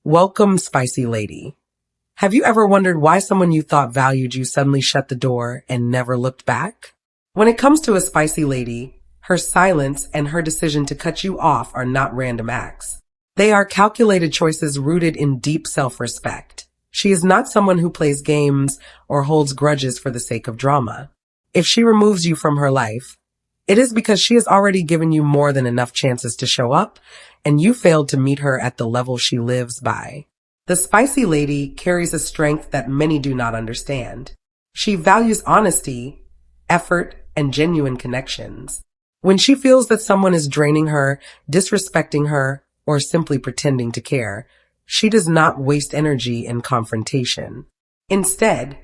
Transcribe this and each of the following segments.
Welcome, Spicy Lady. Have you ever wondered why someone you thought valued you suddenly shut the door and never looked back? When it comes to a spicy lady, her silence and her decision to cut you off are not random acts. They are calculated choices rooted in deep self-respect. She is not someone who plays games or holds grudges for the sake of drama. If she removes you from her life, it is because she has already given you more than enough chances to show up, and you failed to meet her at the level she lives by. The spicy lady carries a strength that many do not understand. She values honesty, effort, and genuine connections. When she feels that someone is draining her, disrespecting her, or simply pretending to care, she does not waste energy in confrontation. Instead,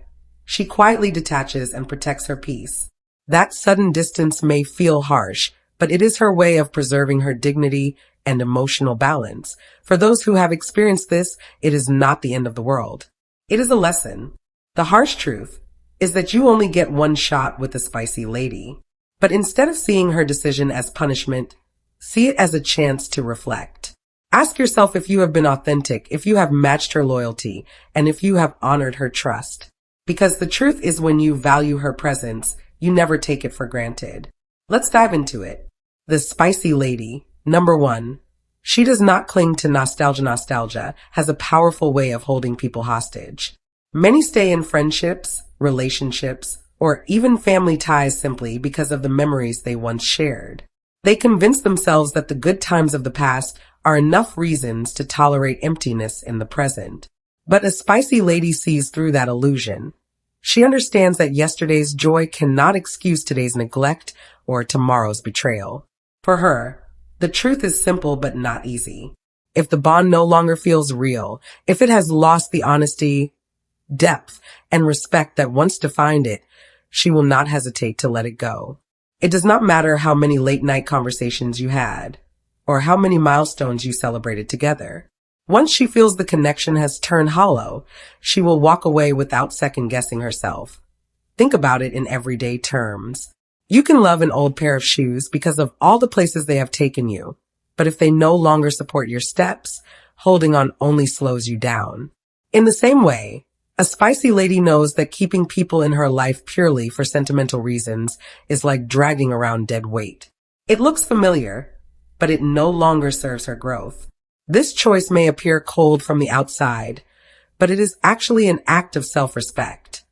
she quietly detaches and protects her peace. That sudden distance may feel harsh, but it is her way of preserving her dignity and emotional balance. For those who have experienced this, it is not the end of the world. It is a lesson. The harsh truth is that you only get one shot with the spicy lady. But instead of seeing her decision as punishment, see it as a chance to reflect. Ask yourself if you have been authentic, if you have matched her loyalty, and if you have honored her trust. Because the truth is, when you value her presence, you never take it for granted. Let's dive into it. The spicy lady. Number 1. She does not cling to nostalgia. Nostalgia has a powerful way of holding people hostage. Many stay in friendships, relationships, or even family ties simply because of the memories they once shared. They convince themselves that the good times of the past are enough reasons to tolerate emptiness in the present. But a spicy lady sees through that illusion. She understands that yesterday's joy cannot excuse today's neglect or tomorrow's betrayal. For her, the truth is simple but not easy. If the bond no longer feels real, if it has lost the honesty, depth, and respect that once defined it, she will not hesitate to let it go. It does not matter how many late-night conversations you had, or how many milestones you celebrated together. Once she feels the connection has turned hollow, she will walk away without second-guessing herself. Think about it in everyday terms. You can love an old pair of shoes because of all the places they have taken you, but if they no longer support your steps, holding on only slows you down. In the same way, a spicy lady knows that keeping people in her life purely for sentimental reasons is like dragging around dead weight. It looks familiar, but it no longer serves her growth. This choice may appear cold from the outside, but it is actually an act of self-respect.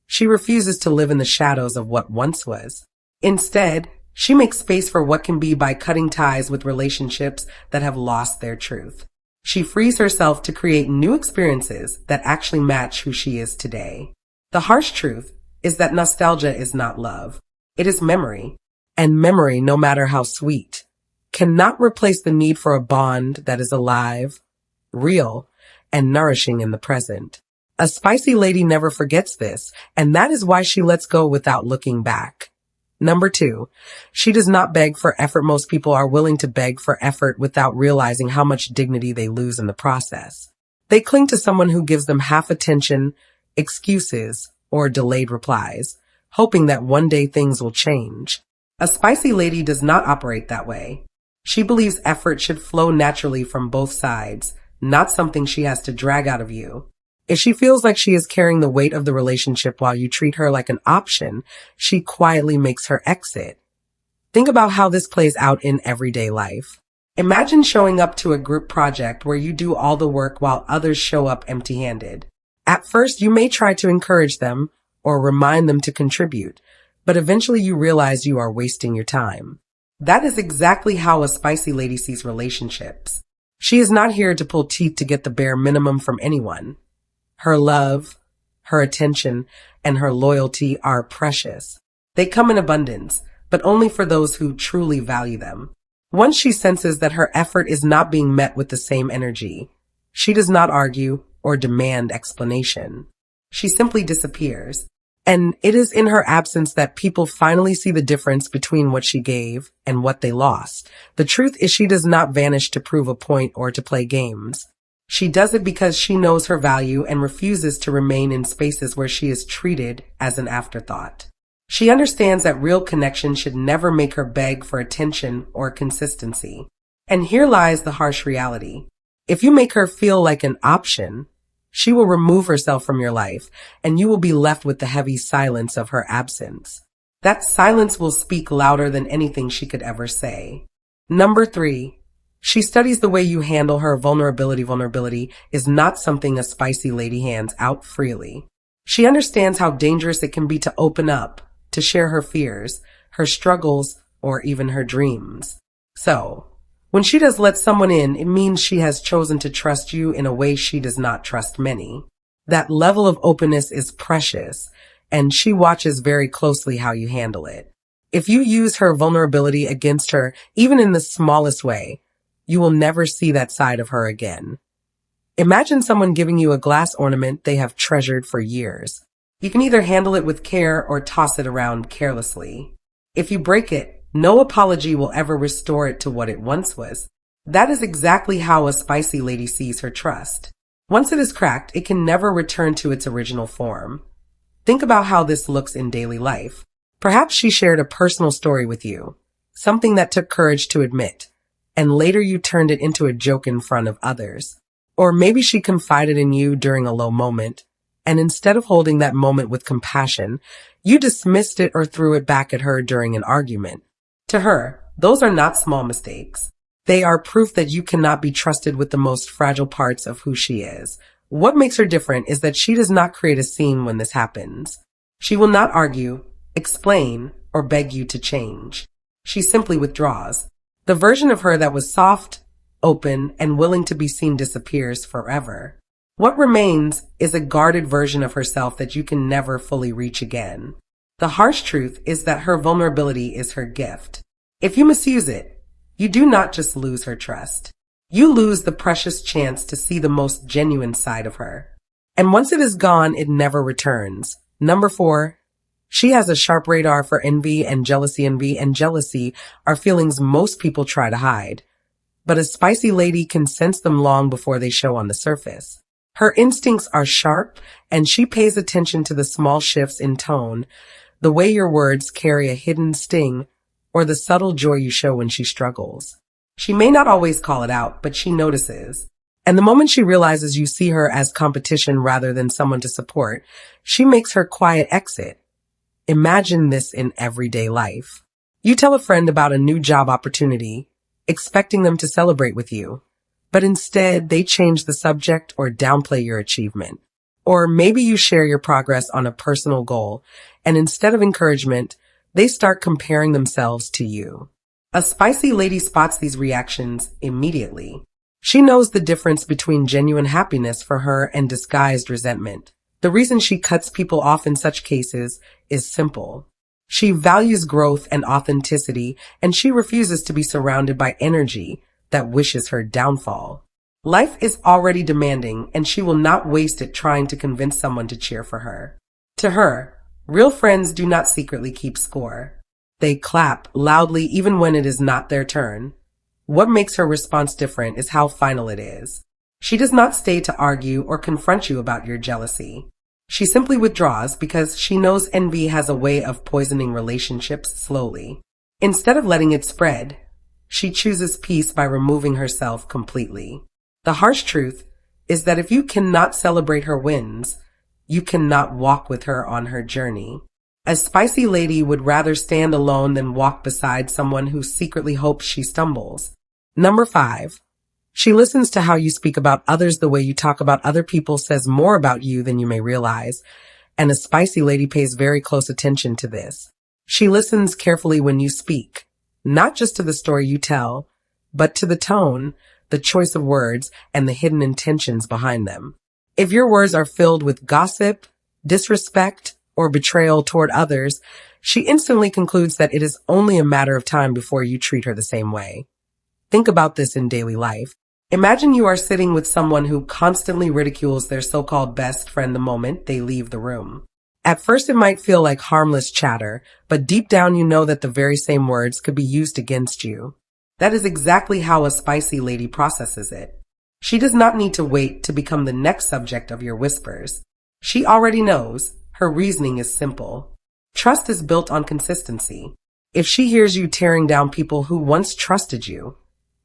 She refuses to live in the shadows of what once was. Instead, she makes space for what can be by cutting ties with relationships that have lost their truth. She frees herself to create new experiences that actually match who she is today. The harsh truth is that nostalgia is not love. It is memory. And memory, no matter how sweet, cannot replace the need for a bond that is alive, real, and nourishing in the present. A spicy lady never forgets this, and that is why she lets go without looking back. Number 2, she does not beg for effort. Most people are willing to beg for effort without realizing how much dignity they lose in the process. They cling to someone who gives them half attention, excuses, or delayed replies, hoping that one day things will change. A spicy lady does not operate that way. She believes effort should flow naturally from both sides, not something she has to drag out of you. If she feels like she is carrying the weight of the relationship while you treat her like an option, she quietly makes her exit. Think about how this plays out in everyday life. Imagine showing up to a group project where you do all the work while others show up empty-handed. At first, you may try to encourage them or remind them to contribute, but eventually you realize you are wasting your time. That is exactly how a spicy lady sees relationships. She is not here to pull teeth to get the bare minimum from anyone. Her love, her attention, and her loyalty are precious. They come in abundance, but only for those who truly value them. Once she senses that her effort is not being met with the same energy, she does not argue or demand explanation. She simply disappears. And it is in her absence that people finally see the difference between what she gave and what they lost. The truth is, she does not vanish to prove a point or to play games. She does it because she knows her value and refuses to remain in spaces where she is treated as an afterthought. She understands that real connection should never make her beg for attention or consistency. And here lies the harsh reality. If you make her feel like an option, she will remove herself from your life, and you will be left with the heavy silence of her absence. That silence will speak louder than anything she could ever say. Number 3. She studies the way you handle her vulnerability. Vulnerability is not something a spicy lady hands out freely. She understands how dangerous it can be to open up, to share her fears, her struggles, or even her dreams. So, when she does let someone in, it means she has chosen to trust you in a way she does not trust many. That level of openness is precious, and she watches very closely how you handle it. If you use her vulnerability against her, even in the smallest way, you will never see that side of her again. Imagine someone giving you a glass ornament they have treasured for years. You can either handle it with care or toss it around carelessly. If you break it, no apology will ever restore it to what it once was. That is exactly how a spicy lady sees her trust. Once it is cracked, it can never return to its original form. Think about how this looks in daily life. Perhaps she shared a personal story with you, something that took courage to admit, and later you turned it into a joke in front of others. Or maybe she confided in you during a low moment, and instead of holding that moment with compassion, you dismissed it or threw it back at her during an argument. To her, those are not small mistakes. They are proof that you cannot be trusted with the most fragile parts of who she is. What makes her different is that she does not create a scene when this happens. She will not argue, explain, or beg you to change. She simply withdraws. The version of her that was soft, open, and willing to be seen disappears forever. What remains is a guarded version of herself that you can never fully reach again. The harsh truth is that her vulnerability is her gift. If you misuse it, you do not just lose her trust. You lose the precious chance to see the most genuine side of her. And once it is gone, it never returns. Number 4. She has a sharp radar for envy and jealousy. Envy and jealousy are feelings most people try to hide. But a spicy lady can sense them long before they show on the surface. Her instincts are sharp, and she pays attention to the small shifts in tone, the way your words carry a hidden sting, or the subtle joy you show when she struggles. She may not always call it out, but she notices. And the moment she realizes you see her as competition rather than someone to support, she makes her quiet exit. Imagine this in everyday life. You tell a friend about a new job opportunity, expecting them to celebrate with you, but instead they change the subject or downplay your achievement. Or maybe you share your progress on a personal goal, and instead of encouragement, they start comparing themselves to you. A spicy lady spots these reactions immediately. She knows the difference between genuine happiness for her and disguised resentment. The reason she cuts people off in such cases is simple. She values growth and authenticity, and she refuses to be surrounded by energy that wishes her downfall. Life is already demanding, and she will not waste it trying to convince someone to cheer for her. To her, real friends do not secretly keep score. They clap loudly even when it is not their turn. What makes her response different is how final it is. She does not stay to argue or confront you about your jealousy. She simply withdraws because she knows envy has a way of poisoning relationships slowly. Instead of letting it spread, she chooses peace by removing herself completely. The harsh truth is that if you cannot celebrate her wins, you cannot walk with her on her journey. A spicy lady would rather stand alone than walk beside someone who secretly hopes she stumbles. Number 5. She listens to how you speak about others. The way you talk about other people says more about you than you may realize, and a spicy lady pays very close attention to this. She listens carefully when you speak, not just to the story you tell, but to the tone, the choice of words, and the hidden intentions behind them. If your words are filled with gossip, disrespect, or betrayal toward others, she instantly concludes that it is only a matter of time before you treat her the same way. Think about this in daily life. Imagine you are sitting with someone who constantly ridicules their so-called best friend the moment they leave the room. At first it might feel like harmless chatter, but deep down you know that the very same words could be used against you. That is exactly how a spicy lady processes it. She does not need to wait to become the next subject of your whispers. She already knows. Her reasoning is simple. Trust is built on consistency. If she hears you tearing down people who once trusted you,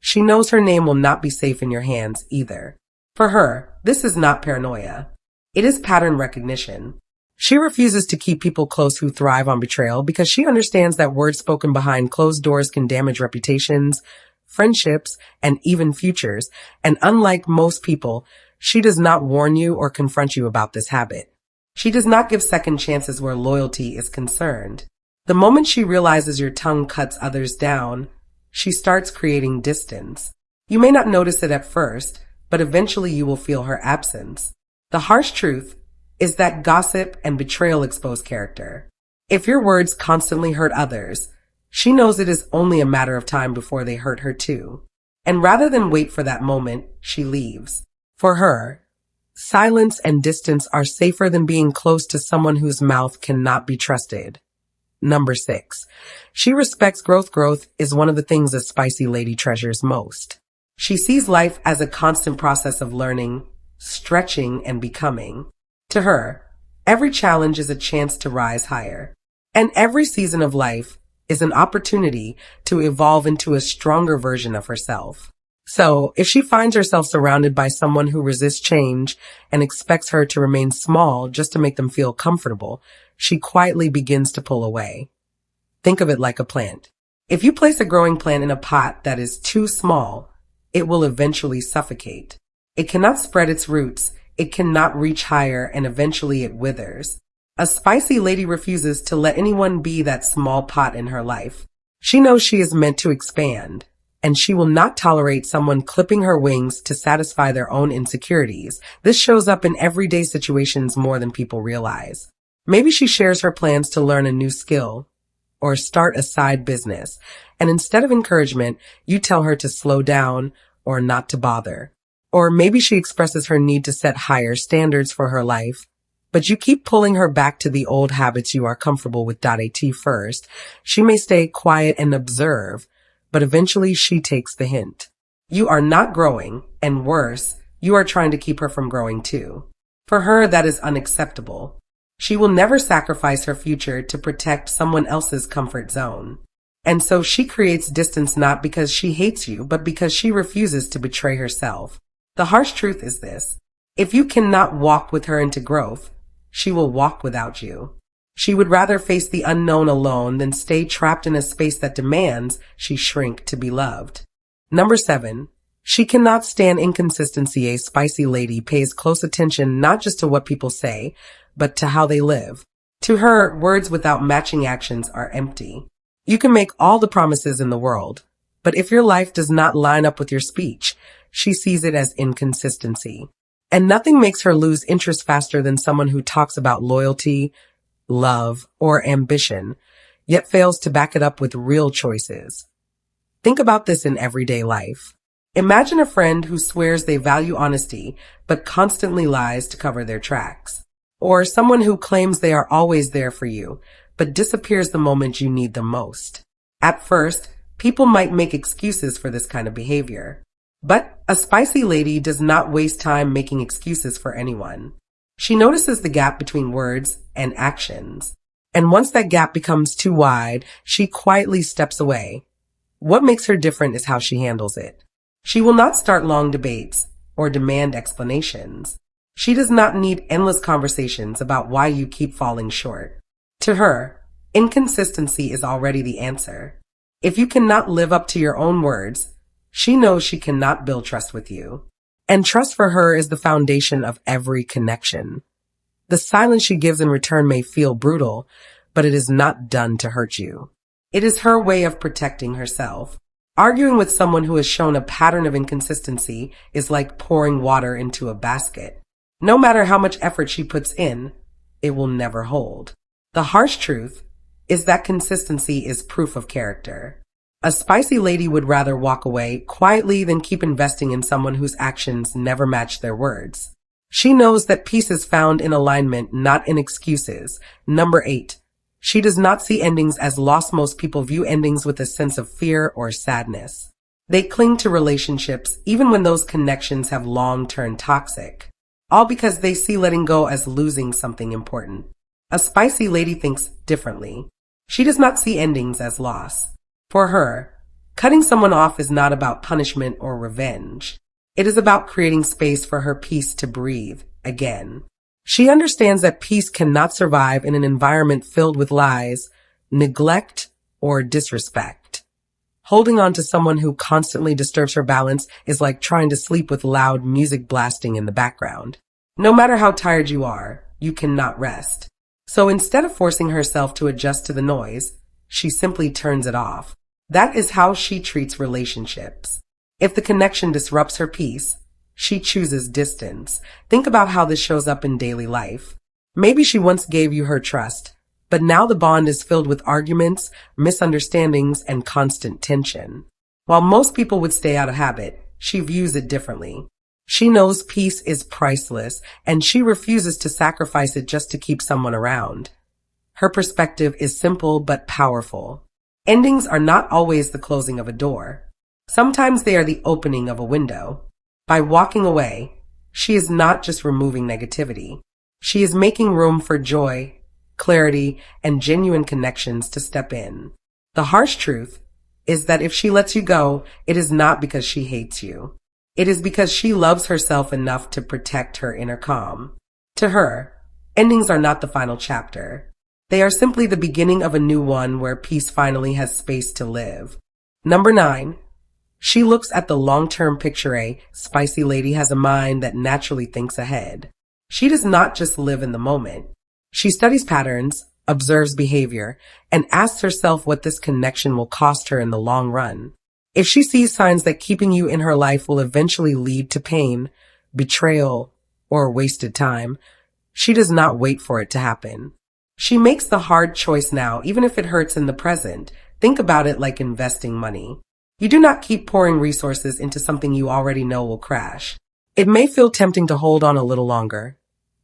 She knows her name will not be safe in your hands either. For her, this is not paranoia. It is pattern recognition. She refuses to keep people close who thrive on betrayal because she understands that words spoken behind closed doors can damage reputations, friendships, and even futures. And unlike most people, she does not warn you or confront you about this habit. She does not give second chances where loyalty is concerned. The moment she realizes your tongue cuts others down, she starts creating distance. You may not notice it at first, but eventually you will feel her absence. The harsh truth is that gossip and betrayal expose character. If your words constantly hurt others, she knows it is only a matter of time before they hurt her too. And rather than wait for that moment, she leaves. For her, silence and distance are safer than being close to someone whose mouth cannot be trusted. Number 6. She respects growth. Growth is one of the things a spicy lady treasures most. She sees life as a constant process of learning, stretching, and becoming. To her, every challenge is a chance to rise higher. And every season of life is an opportunity to evolve into a stronger version of herself. So, if she finds herself surrounded by someone who resists change and expects her to remain small just to make them feel comfortable, she quietly begins to pull away. Think of it like a plant. If you place a growing plant in a pot that is too small, it will eventually suffocate. It cannot spread its roots, it cannot reach higher, and eventually it withers. A spicy lady refuses to let anyone be that small pot in her life. She knows she is meant to expand, and she will not tolerate someone clipping her wings to satisfy their own insecurities. This shows up in everyday situations more than people realize. Maybe she shares her plans to learn a new skill or start a side business, and instead of encouragement, you tell her to slow down or not to bother. Or maybe she expresses her need to set higher standards for her life, but you keep pulling her back to the old habits you are comfortable with. At first, she may stay quiet and observe, but eventually she takes the hint. You are not growing, and worse, you are trying to keep her from growing too. For her, that is unacceptable. She will never sacrifice her future to protect someone else's comfort zone. And so she creates distance not because she hates you, but because she refuses to betray herself. The harsh truth is this: if you cannot walk with her into growth, she will walk without you. She would rather face the unknown alone than stay trapped in a space that demands she shrink to be loved. Number 7. She cannot stand inconsistency. A spicy lady pays close attention not just to what people say, but to how they live. To her, words without matching actions are empty. You can make all the promises in the world, but if your life does not line up with your speech, she sees it as inconsistency. And nothing makes her lose interest faster than someone who talks about loyalty, love, or ambition, yet fails to back it up with real choices. Think about this in everyday life. Imagine a friend who swears they value honesty, but constantly lies to cover their tracks. Or someone who claims they are always there for you, but disappears the moment you need them most. At first, people might make excuses for this kind of behavior. But a spicy lady does not waste time making excuses for anyone. She notices the gap between words and actions. And once that gap becomes too wide, she quietly steps away. What makes her different is how she handles it. She will not start long debates or demand explanations. She does not need endless conversations about why you keep falling short. To her, inconsistency is already the answer. If you cannot live up to your own words, she knows she cannot build trust with you. And trust for her is the foundation of every connection. The silence she gives in return may feel brutal, but it is not done to hurt you. It is her way of protecting herself. Arguing with someone who has shown a pattern of inconsistency is like pouring water into a basket. No matter how much effort she puts in, it will never hold. The harsh truth is that consistency is proof of character. A spicy lady would rather walk away quietly than keep investing in someone whose actions never match their words. She knows that peace is found in alignment, not in excuses. Number 8. She does not see endings as loss. Most people view endings with a sense of fear or sadness. They cling to relationships even when those connections have long turned toxic, all because they see letting go as losing something important. A spicy lady thinks differently. She does not see endings as loss. For her, Cutting someone off is not about punishment or revenge. It is about creating space for her peace to breathe again. She understands that peace cannot survive in an environment filled with lies, neglect, or disrespect. Holding on to someone who constantly disturbs her balance is like trying to sleep with loud music blasting in the background. No matter how tired you are, you cannot rest. So instead of forcing herself to adjust to the noise, she simply turns it off. That is how she treats relationships. If the connection disrupts her peace, she chooses distance. Think about how this shows up in daily life. Maybe she once gave you her trust, but now the bond is filled with arguments, misunderstandings, and constant tension. While most people would stay out of habit, she views it differently. She knows peace is priceless, and she refuses to sacrifice it just to keep someone around. Her perspective is simple but powerful. Endings are not always the closing of a door. Sometimes they are the opening of a window. By walking away, she is not just removing negativity. She is making room for joy, clarity, and genuine connections to step in. The harsh truth is that if she lets you go, it is not because she hates you. It is because she loves herself enough to protect her inner calm. To her, endings are not the final chapter. They are simply the beginning of a new one where peace finally has space to live. Number 9. She looks at the long-term picture. A spicy lady has a mind that naturally thinks ahead. She does not just live in the moment. She studies patterns, observes behavior, and asks herself what this connection will cost her in the long run. If she sees signs that keeping you in her life will eventually lead to pain, betrayal, or wasted time, she does not wait for it to happen. She makes the hard choice now, even if it hurts in the present. Think about it like investing money. You do not keep pouring resources into something you already know will crash. It may feel tempting to hold on a little longer,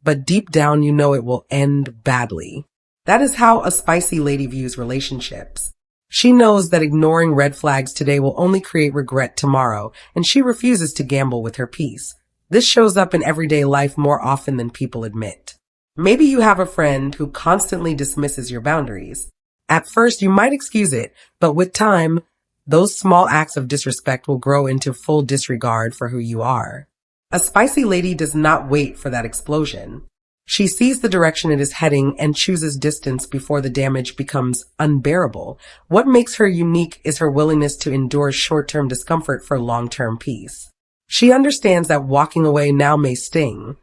but deep down you know it will end badly. That is how a spicy lady views relationships. She knows that ignoring red flags today will only create regret tomorrow, and she refuses to gamble with her peace. This shows up in everyday life more often than people admit. Maybe you have a friend who constantly dismisses your boundaries. At first, you might excuse it, but with time, those small acts of disrespect will grow into full disregard for who you are. A spicy lady does not wait for that explosion. She sees the direction it is heading and chooses distance before the damage becomes unbearable. What makes her unique is her willingness to endure short-term discomfort for long-term peace. She understands that walking away now may sting,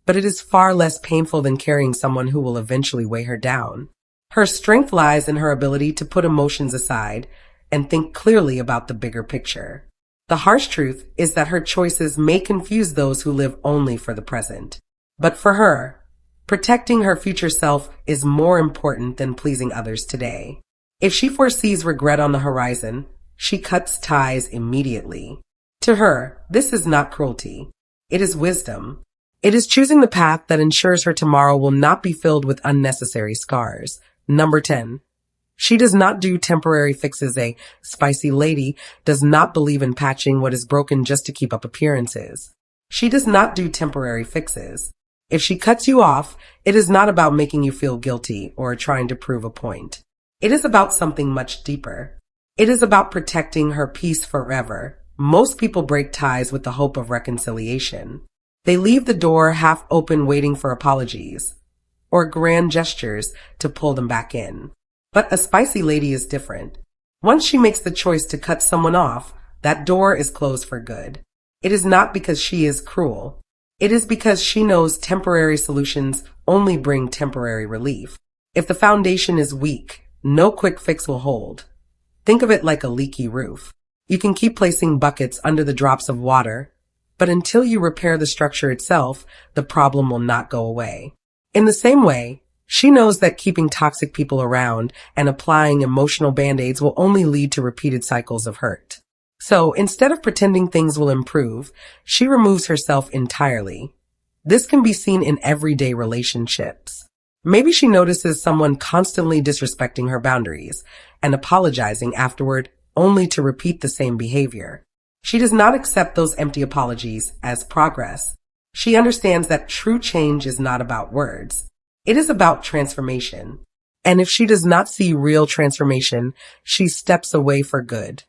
but it is far less painful than carrying someone who will eventually weigh her down. Her strength lies in her ability to put emotions aside and think clearly about the bigger picture. The harsh truth is that her choices may confuse those who live only for the present. But for her, protecting her future self is more important than pleasing others today. If she foresees regret on the horizon, she cuts ties immediately. To her, this is not cruelty. It is wisdom. It is choosing the path that ensures her tomorrow will not be filled with unnecessary scars. Number 10. She does not do temporary fixes. A spicy lady does not believe in patching what is broken just to keep up appearances. She does not do temporary fixes. If she cuts you off, it is not about making you feel guilty or trying to prove a point. It is about something much deeper. It is about protecting her peace forever. Most people break ties with the hope of reconciliation. They leave the door half open waiting for apologies or grand gestures to pull them back in. But a spicy lady is different. Once she makes the choice to cut someone off, that door is closed for good. It is not because she is cruel. It is because she knows temporary solutions only bring temporary relief. If the foundation is weak, no quick fix will hold. Think of it like a leaky roof. You can keep placing buckets under the drops of water, but until you repair the structure itself, the problem will not go away. In the same way, she knows that keeping toxic people around and applying emotional band-aids will only lead to repeated cycles of hurt. So instead of pretending things will improve, she removes herself entirely. This can be seen in everyday relationships. Maybe she notices someone constantly disrespecting her boundaries and apologizing afterward only to repeat the same behavior. She does not accept those empty apologies as progress. She understands that true change is not about words. It is about transformation. And if she does not see real transformation, she steps away for good.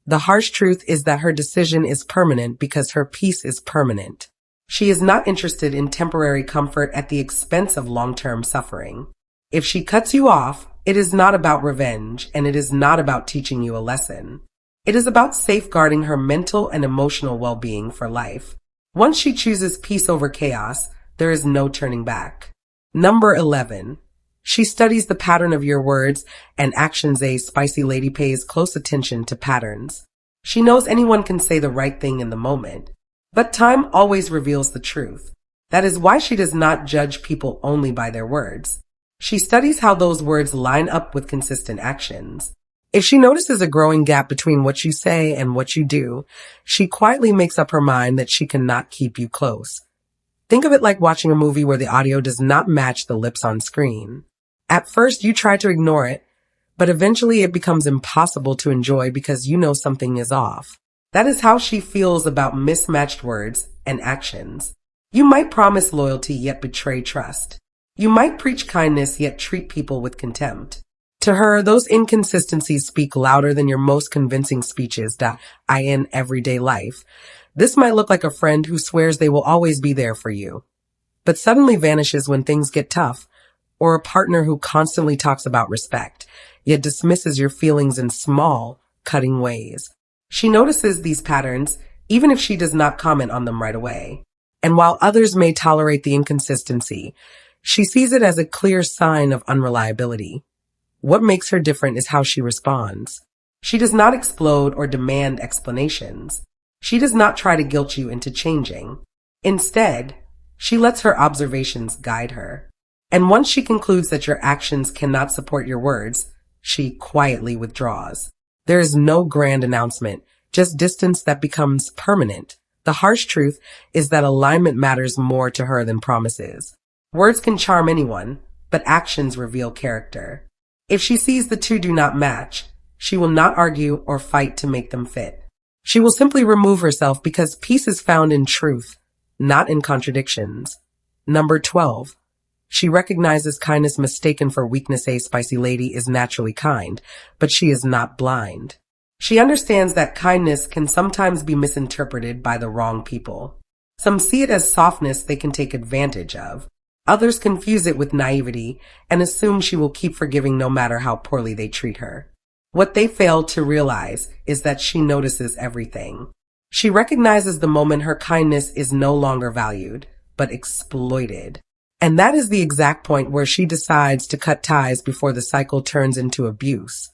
The harsh truth is that her decision is permanent because her peace is permanent. She is not interested in temporary comfort at the expense of long-term suffering. If she cuts you off, it is not about revenge, and it is not about teaching you a lesson. It is about safeguarding her mental and emotional well-being for life. Once she chooses peace over chaos, there is no turning back. Number 11. She studies the pattern of your words and actions. A spicy lady pays close attention to patterns. She knows anyone can say the right thing in the moment, but time always reveals the truth. That is why she does not judge people only by their words. She studies how those words line up with consistent actions. If she notices a growing gap between what you say and what you do, she quietly makes up her mind that she cannot keep you close. Think of it like watching a movie where the audio does not match the lips on screen. At first, you try to ignore it, but eventually it becomes impossible to enjoy because you know something is off. That is how she feels about mismatched words and actions. You might promise loyalty yet betray trust. You might preach kindness yet treat people with contempt. To her, those inconsistencies speak louder than your most convincing speeches in everyday life. This might look like a friend who swears they will always be there for you, but suddenly vanishes when things get tough, or a partner who constantly talks about respect, yet dismisses your feelings in small, cutting ways. She notices these patterns, even if she does not comment on them right away. And while others may tolerate the inconsistency, she sees it as a clear sign of unreliability. What makes her different is how she responds. She does not explode or demand explanations. She does not try to guilt you into changing. Instead, she lets her observations guide her. And once she concludes that your actions cannot support your words, she quietly withdraws. There is no grand announcement, just distance that becomes permanent. The harsh truth is that alignment matters more to her than promises. Words can charm anyone, but actions reveal character. If she sees the two do not match, she will not argue or fight to make them fit. She will simply remove herself because peace is found in truth, not in contradictions. Number 12. She recognizes kindness mistaken for weakness. A spicy lady is naturally kind, but she is not blind. She understands that kindness can sometimes be misinterpreted by the wrong people. Some see it as softness they can take advantage of. Others confuse it with naivety and assume she will keep forgiving no matter how poorly they treat her. What they fail to realize is that she notices everything. She recognizes the moment her kindness is no longer valued, but exploited. And that is the exact point where she decides to cut ties before the cycle turns into abuse.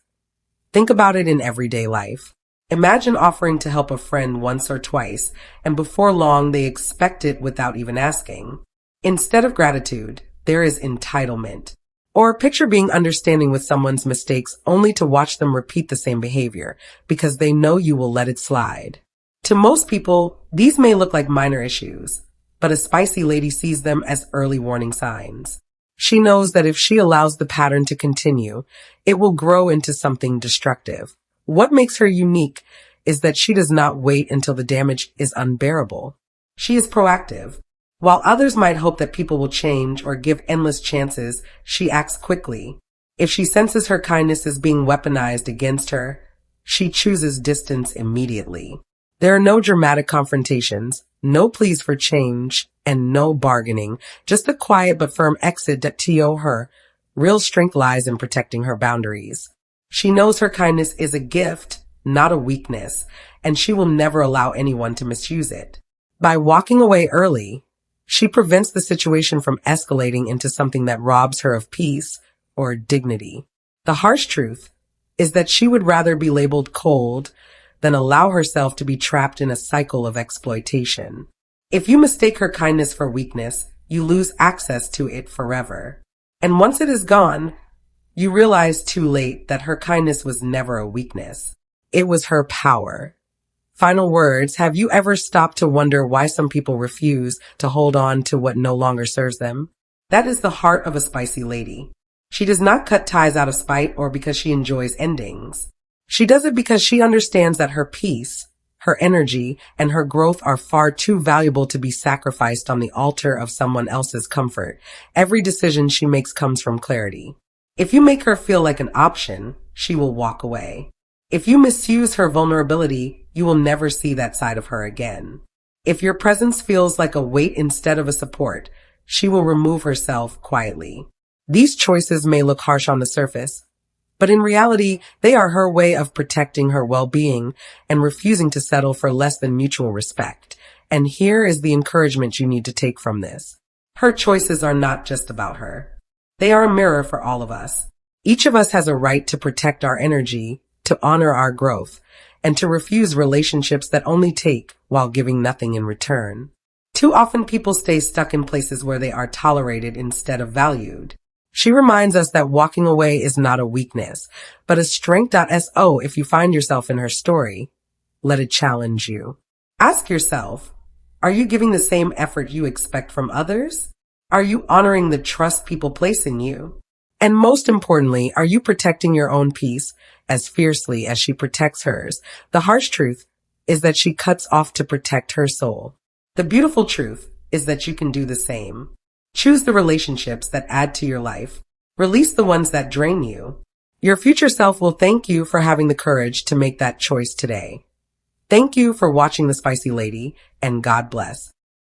Think about it in everyday life. Imagine offering to help a friend once or twice, and before long they expect it without even asking. Instead of gratitude, there is entitlement. Or picture being understanding with someone's mistakes only to watch them repeat the same behavior because they know you will let it slide. To most people, these may look like minor issues, but a spicy lady sees them as early warning signs. She knows that if she allows the pattern to continue, it will grow into something destructive. What makes her unique is that she does not wait until the damage is unbearable. She is proactive. While others might hope that people will change or give endless chances, she acts quickly. If she senses her kindness is being weaponized against her, she chooses distance immediately. There are no dramatic confrontations, no pleas for change, and no bargaining, just a quiet but firm exit that to her. Real strength lies in protecting her boundaries. She knows her kindness is a gift, not a weakness, and she will never allow anyone to misuse it. By walking away early, she prevents the situation from escalating into something that robs her of peace or dignity. The harsh truth is that she would rather be labeled cold than allow herself to be trapped in a cycle of exploitation. If you mistake her kindness for weakness, you lose access to it forever. And once it is gone, you realize too late that her kindness was never a weakness. It was her power. Final words, have you ever stopped to wonder why some people refuse to hold on to what no longer serves them? That is the heart of a spicy lady. She does not cut ties out of spite or because she enjoys endings. She does it because she understands that her peace, her energy, and her growth are far too valuable to be sacrificed on the altar of someone else's comfort. Every decision she makes comes from clarity. If you make her feel like an option, she will walk away. If you misuse her vulnerability, you will never see that side of her again. If your presence feels like a weight instead of a support, she will remove herself quietly. These choices may look harsh on the surface, but in reality, they are her way of protecting her well-being and refusing to settle for less than mutual respect. And here is the encouragement you need to take from this. Her choices are not just about her. They are a mirror for all of us. Each of us has a right to protect our energy, to honor our growth, and to refuse relationships that only take while giving nothing in return. Too often people stay stuck in places where they are tolerated instead of valued. She reminds us that walking away is not a weakness, but a strength. So if you find yourself in her story, let it challenge you. Ask yourself, are you giving the same effort you expect from others? Are you honoring the trust people place in you? And most importantly, are you protecting your own peace as fiercely as she protects hers? The harsh truth is that she cuts off to protect her soul. The beautiful truth is that you can do the same. Choose the relationships that add to your life. Release the ones that drain you. Your future self will thank you for having the courage to make that choice today. Thank you for watching The Spicy Lady, and God bless.